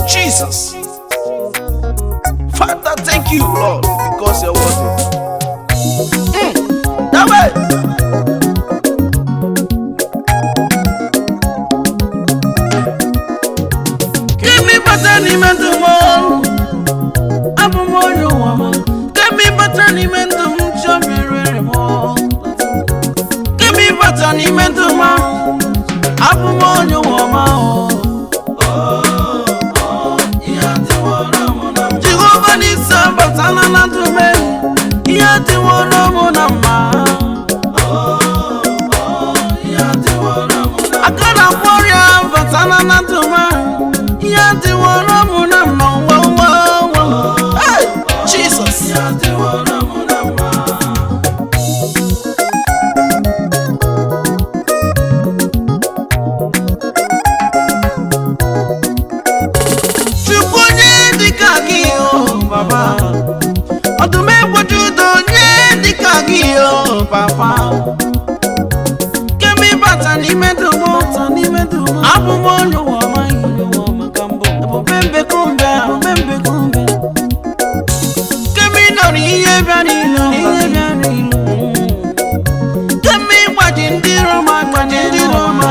Jesus. Father, thank you, Lord, because you're worthy. That way. Give me better name tomorrow. I'm a more you woman. Give me better name tomorrow. Give me better name tomorrow. I'm a more you woman. Jehovah needs some batana na to me. Yati wona mona ma. Akana warrior batana na to me. Yati wona mona ma. Hey, Jesus. Yati wona mona ma. Papa, odume wojudo nye dikagio papa. Kemi bata ni medumo, abu moyo wama kambo. Abu bembe kumbe. Kemi nori yebyani lo. Kemi wajindiro ma.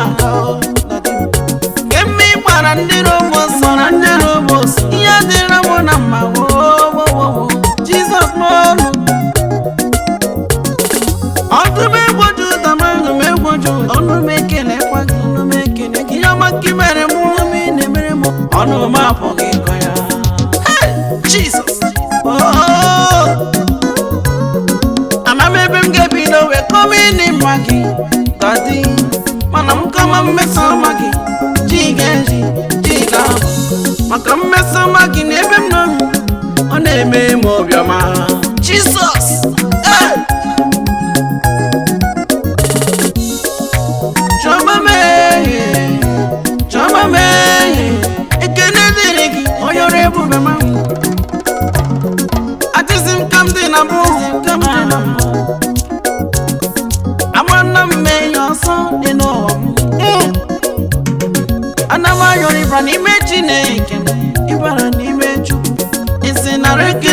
Kemi barandiro moso. Yadira mona mawo. Jesus man, onto me woju tamanu me woju, onu mekene kwa, onu mekene kiyama kimere mu mi ne mere mu, onu ma pogi koya. Hey, Jesus. Oh, ama mebem gebi no we komi ni magi, daddy, manam kama mesa magi, jigenji, jiga, makam mesa magi nebem no. On aime mo bioma. Jesus. Hey. Chama me. Ekene diriki oyorebu bema. Atisim kamde na bo. Amana me yoso de no. Anama yori brani mechine kem. Ibara ni mechu. Sinareke